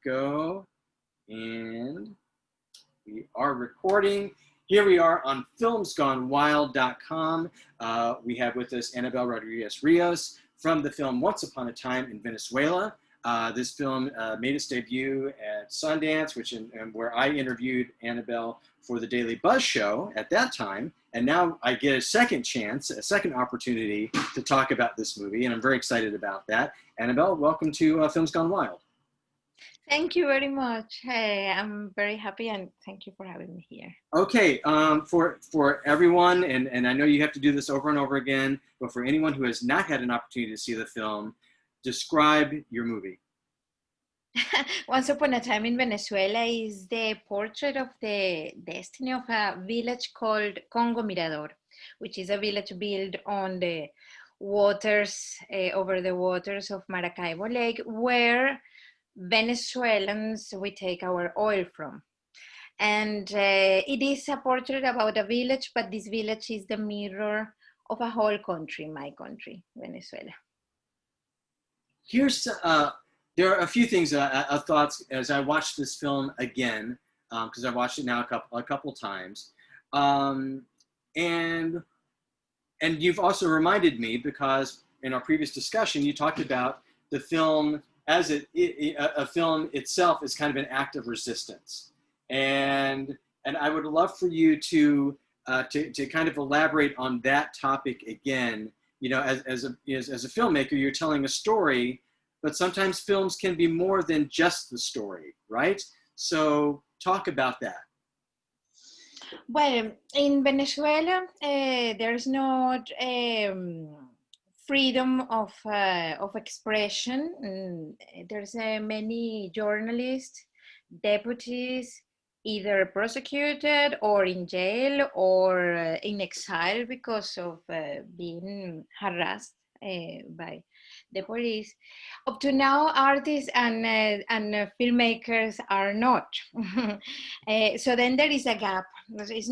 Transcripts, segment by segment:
go. And we are recording. Here we are on filmsgonewild.com. We have with us Anabel Rodriguez Rios from the film Once Upon a Time in Venezuela. This film made its debut at Sundance, where I interviewed Anabel for the Daily Buzz show at that time. And now I get a second chance, a second opportunity to talk about this movie, and I'm very excited about that. Anabel, welcome to Films Gone Wild. Thank you very much. Hey, I'm very happy, and thank you for having me here. Okay, for everyone, and I know you have to do this over and over again, but for anyone who has not had an opportunity to see the film, describe your movie. Once Upon a Time in Venezuela is the portrait of the destiny of a village called Congo Mirador, which is a village built on the waters, over the waters of Maracaibo Lake, where Venezuelans, we take our oil from. And it is a portrait about a village, but this village is the mirror of a whole country, my country, Venezuela. Here's, there are a few things, thoughts as I watched this film again, because I've watched it now a couple times. And you've also reminded me, because in our previous discussion, you talked about the film as a film itself is kind of an act of resistance. And I would love for you to kind of elaborate on that topic again. You know, as a filmmaker, you're telling a story, but sometimes films can be more than just the story, right? So talk about that. Well, in Venezuela, there's not freedom of expression. There's many journalists, deputies, either prosecuted or in jail or in exile because of being harassed by the police. Up to now, artists and filmmakers are not. So then there is a gap. It's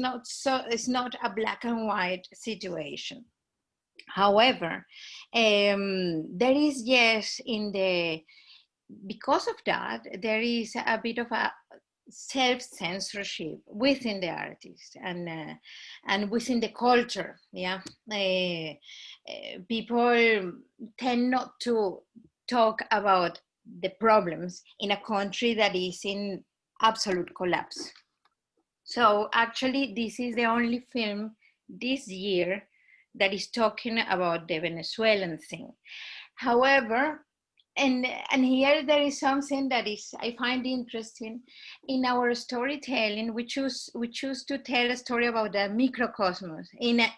not a black and white situation. However, there is, yes, because of that, there is a bit of a self-censorship within the artist and within the culture. Yeah, people tend not to talk about the problems in a country that is in absolute collapse. So actually, this is the only film this year that is talking about the Venezuelan thing. However, and here there is something that I find interesting. In our storytelling, we choose to tell a story about a microcosmos in a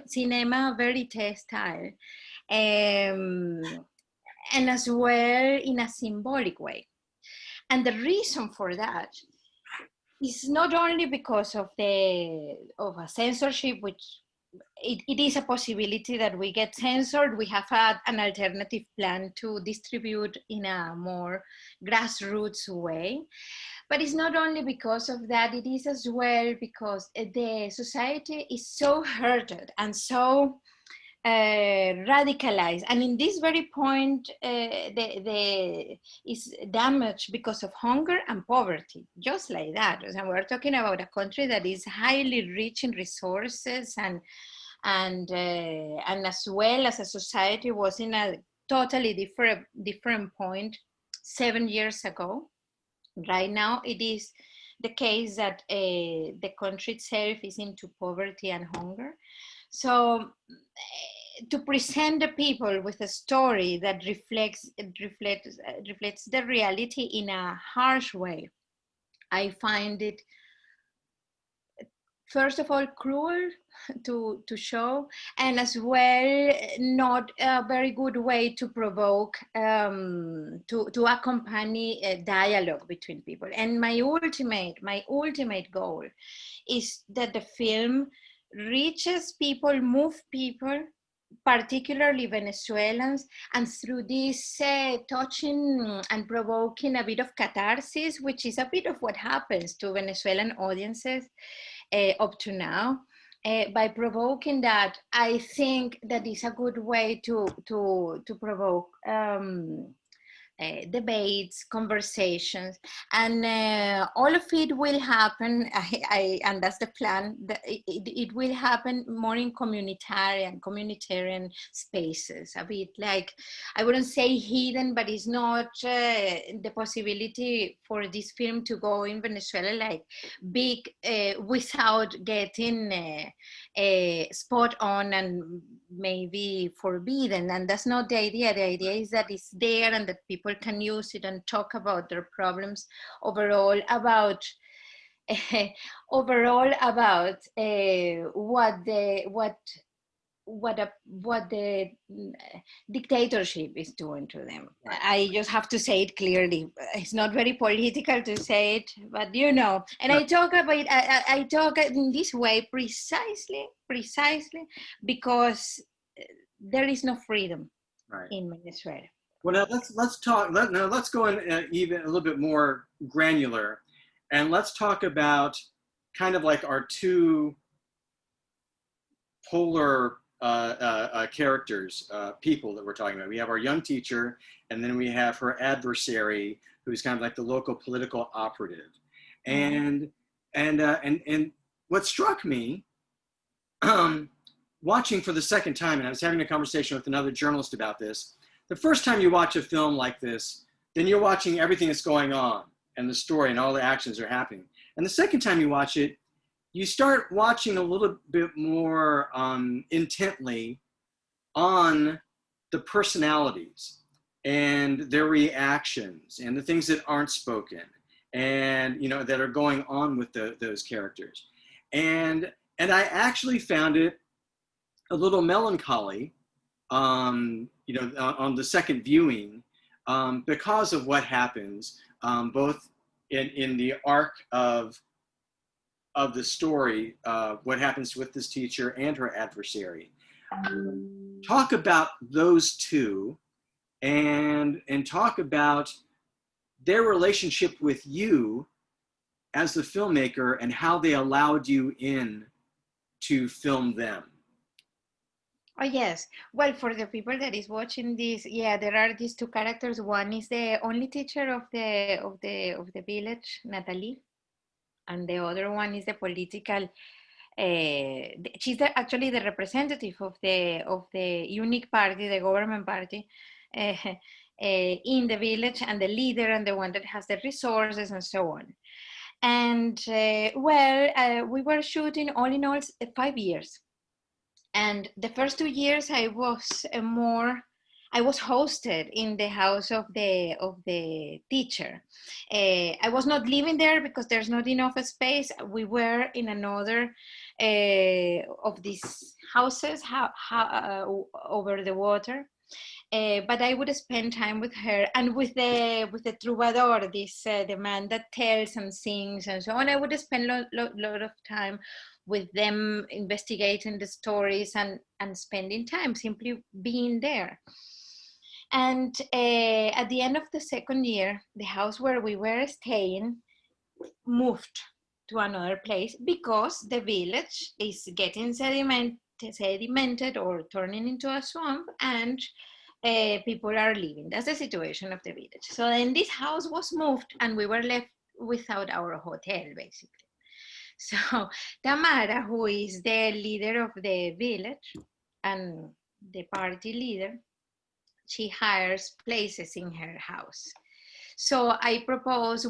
cinema verite style, and as well in a symbolic way. And the reason for that is not only because of a censorship, which it is a possibility that we get censored. We have had an alternative plan to distribute in a more grassroots way. But it's not only because of that, it is as well because the society is so hurted and so radicalized. And in this very point, is damaged because of hunger and poverty, just like that. And we're talking about a country that is highly rich in resources and as well as a society was in a totally different point 7 years ago. Right now, it is the case that the country itself is into poverty and hunger. So to present the people with a story that reflects the reality in a harsh way, I find it, first of all, cruel to show, and as well not a very good way to provoke, to accompany a dialogue between people. And my ultimate goal is that the film reaches people, move people, particularly Venezuelans, and through this touching and provoking a bit of catharsis, which is a bit of what happens to Venezuelan audiences up to now. By provoking that, I think that is a good way to provoke debates, conversations, and all of it will happen. And that's the plan. It will happen more in communitarian spaces. A bit like, I wouldn't say hidden, but it's not the possibility for this film to go in Venezuela like big without getting spot on and maybe forbidden. And that's not the idea. The idea is that it's there and that people can use it and talk about their problems overall about what the dictatorship is doing to them. I just have to say it clearly. It's not very political to say it, but you know. And I talk about I talk in this way precisely because there is no freedom in Venezuela. Well, now let's go in even a little bit more granular, and let's talk about kind of like our two polar characters, people that we're talking about. We have our young teacher, and then we have her adversary, who's kind of like the local political operative. And what struck me, watching for the second time, and I was having a conversation with another journalist about this. The first time you watch a film like this, then you're watching everything that's going on and the story and all the actions are happening. And the second time you watch it, you start watching a little bit more intently on the personalities and their reactions and the things that aren't spoken and, you know, that are going on with those characters. And I actually found it a little melancholy, you know, on the second viewing, because of what happens, both in the arc of the story, what happens with this teacher and her adversary. Talk about those two, and talk about their relationship with you as the filmmaker and how they allowed you in to film them. Oh yes. Well, for the people that is watching this, yeah, there are these two characters. One is the only teacher of the village, Natalie, and the other one is the political. She's actually the representative of the unique party, the government party, in the village, and the leader, and the one that has the resources and so on. And we were shooting all in all 5 years. And the first 2 years I was hosted in the house of the teacher. I was not living there because there's not enough space. We were in another of these houses over the water. But I would spend time with her and with the troubadour, this the man that tells and sings and so on. I would spend a lot of time with them, investigating the stories and spending time simply being there. And at the end of the second year, the house where we were staying moved to another place because the village is getting sedimented or turning into a swamp, and people are leaving. That's the situation of the village. So then this house was moved and we were left without our hotel, basically. So Tamara, who is the leader of the village and the party leader, she hires places in her house. So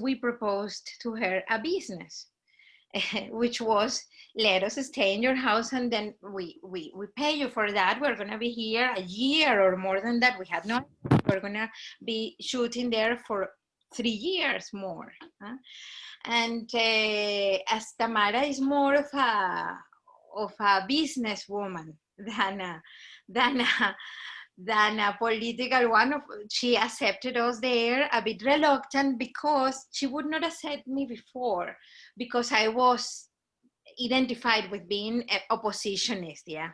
we proposed to her a business, which was, let us stay in your house and then we pay you for that. We're gonna be here a year or more than that. We had not, we're gonna be shooting there for 3 years more. And as Tamara is more of a businesswoman than a political one, she accepted us there a bit reluctant because she would not accept me before because I was identified with being an oppositionist, yeah.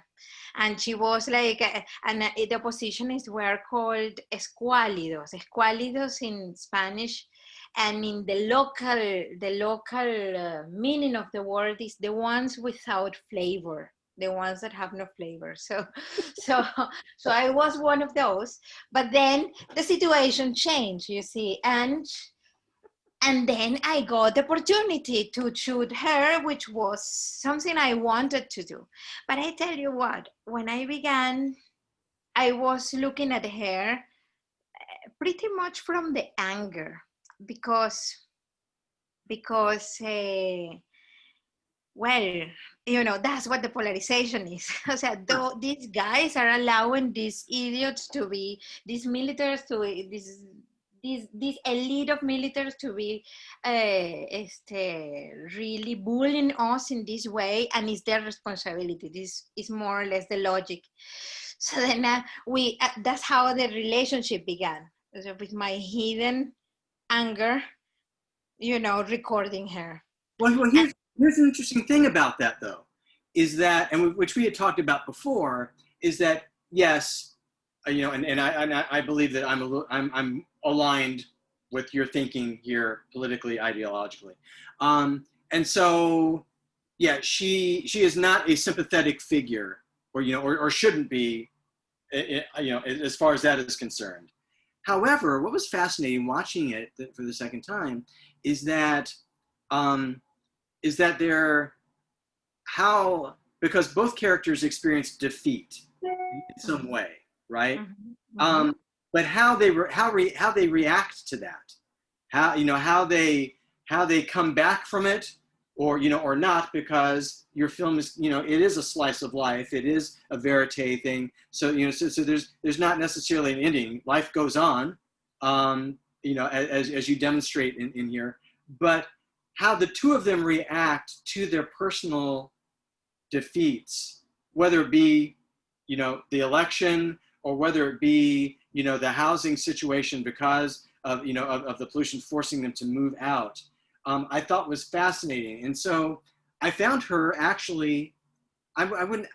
And she was like, and the oppositionists were called escuálidos in Spanish, and in the local meaning of the word is the ones without flavor. the ones that have no flavor. So, so I was one of those. But then the situation changed, you see, and then I got the opportunity to shoot her, which was something I wanted to do. But I tell you what, when I began, I was looking at her pretty much from the anger, because well, you know, that's what the polarization is. So though these guys are allowing these idiots to be, these militaries to this elite of militaries to be really bullying us in this way, and it's their responsibility. This is more or less the logic. So then that's how the relationship began, so with my hidden anger, you know, recording her. Well, here's an interesting thing about that, though, is that, and which we had talked about before, is that yes, you know, and I believe that I'm aligned with your thinking here politically, ideologically, and so yeah, she is not a sympathetic figure, or you know, or shouldn't be, you know, as far as that is concerned. However, what was fascinating watching it for the second time is that. Is that they're how, because both characters experience defeat in some way, right? Mm-hmm. Mm-hmm. But how they react to that, how, you know, how they come back from it, or you know, or not, because your film is, you know, it is a slice of life, it is a verite thing, so you know, so there's not necessarily an ending, life goes on, you know, as you demonstrate in here, but how the two of them react to their personal defeats, whether it be, you know, the election, or whether it be, you know, the housing situation because of, you know, of the pollution forcing them to move out, I thought was fascinating. And so I found her actually, I wouldn't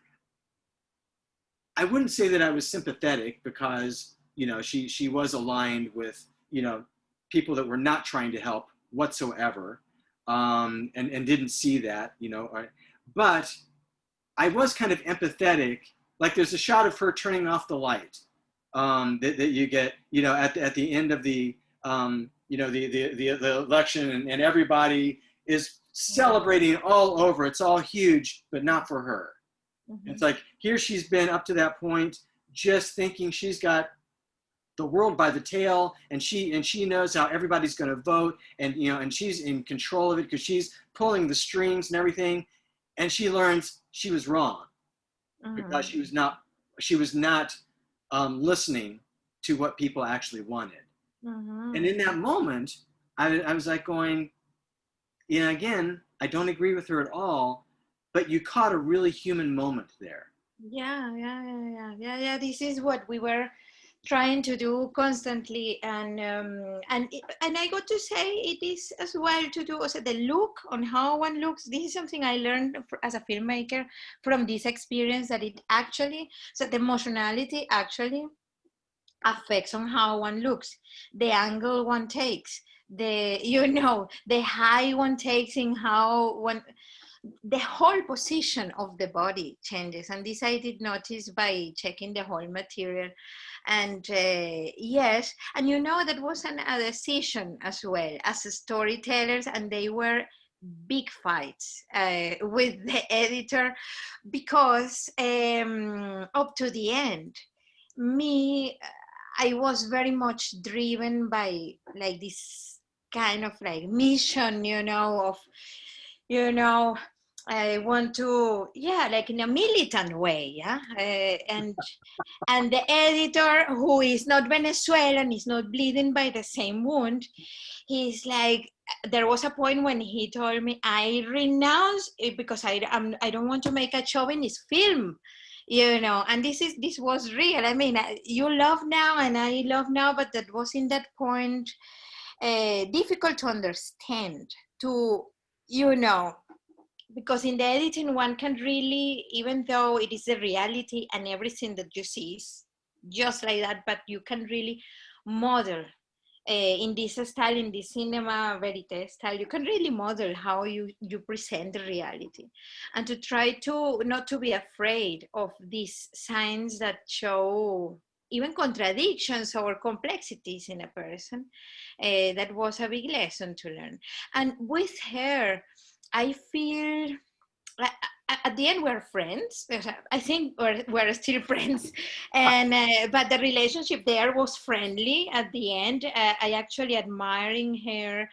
say that I was sympathetic, because, you know, she was aligned with, you know, people that were not trying to help whatsoever. And didn't see that, you know, but I was kind of empathetic. Like there's a shot of her turning off the light, that you get, you know, at the end of the, you know, the election, and everybody is celebrating all over. It's all huge, but not for her. Mm-hmm. It's like, here she's been up to that point just thinking she's got the world by the tail, and she knows how everybody's going to vote, and you know, and she's in control of it because she's pulling the strings and everything, and she learns she was wrong, because she was not listening to what people actually wanted. And in that moment, I was like going, you know, again, I don't agree with her at all, but you caught a really human moment there. Yeah. This is what we were trying to do constantly, and I got to say, it is as well to do also the look on how one looks. This is something I learned as a filmmaker from this experience, that it actually, so the emotionality actually affects on how one looks, the angle one takes, the, you know, the high one takes in how one, the whole position of the body changes. And this I did notice by checking the whole material. And yes, and you know, that was a decision as well as storytellers, and they were big fights with the editor, because up to the end, I was very much driven by like this kind of like mission, you know, of, you know, I want to, yeah, like in a militant way, yeah, and the editor, who is not Venezuelan, is not bleeding by the same wound. He's like, there was a point when he told me, I renounce it because I don't want to make a chauvinist film, you know. And this was real. I mean, you love now and I love now, but that was in that point difficult to understand, to, you know, because in the editing one can really, even though it is a reality and everything that you see is just like that, but you can really model in this style, in this cinema verite style, you can really model how you present the reality, and to try to not to be afraid of these signs that show even contradictions or complexities in a person. That was a big lesson to learn. And with her, I feel at the end we're friends. I think we're still friends, and but the relationship there was friendly at the end. I actually admiring her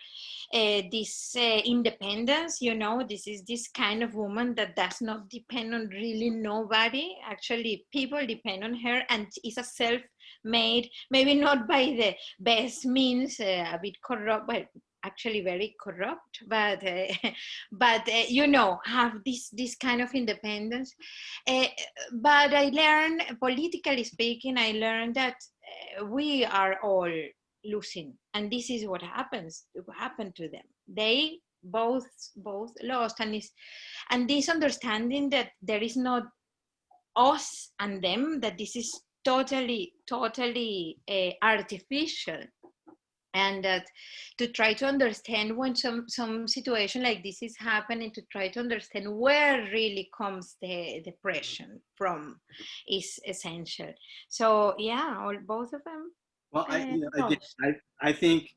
this independence. You know, this is this kind of woman that does not depend on really nobody. Actually, people depend on her, and is a self-made, maybe not by the best means, a bit corrupt, well, actually very corrupt, but you know, have this kind of independence. uh, but I learned, politically speaking, I learned that we are all losing, and this is what happened to them. They both lost, and this understanding that there is not us and them, that this is totally artificial, and that to try to understand when some situation like this is happening, to try to understand where really comes the depression from is essential. So yeah, both of them Well, again, lost. I think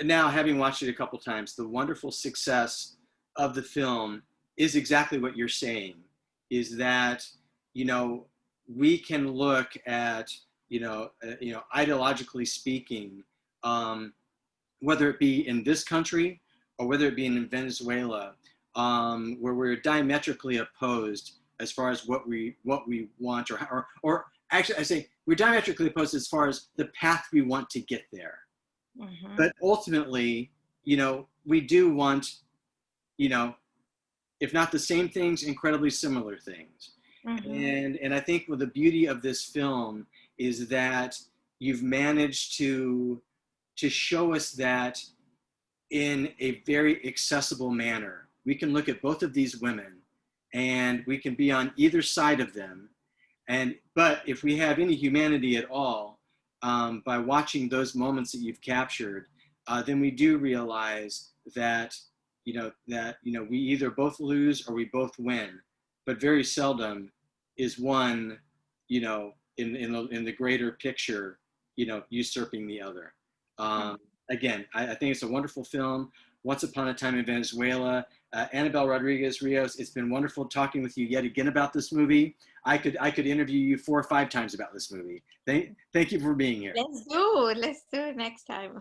now, having watched it a couple times, the wonderful success of the film is exactly what you're saying, is that, you know, we can look at, ideologically speaking, um, whether it be in this country or whether it be in Venezuela, where we're diametrically opposed as far as what we want, or actually, I say we're diametrically opposed as far as the path we want to get there. Mm-hmm. But ultimately, we do want, if not the same things, incredibly similar things. Mm-hmm. And I think what the beauty of this film is that you've managed to show us that in a very accessible manner. We can look at both of these women and we can be on either side of them. But if we have any humanity at all, by watching those moments that you've captured, then we do realize that we either both lose or we both win, but very seldom is one, in the greater picture, usurping the other. Um, Again, I think it's a wonderful film. Once Upon a Time in Venezuela. Anabel Rodriguez Rios, it's been wonderful talking with you yet again about this movie. I could interview you 4 or 5 times about this movie. Thank you for being here. Let's do next time.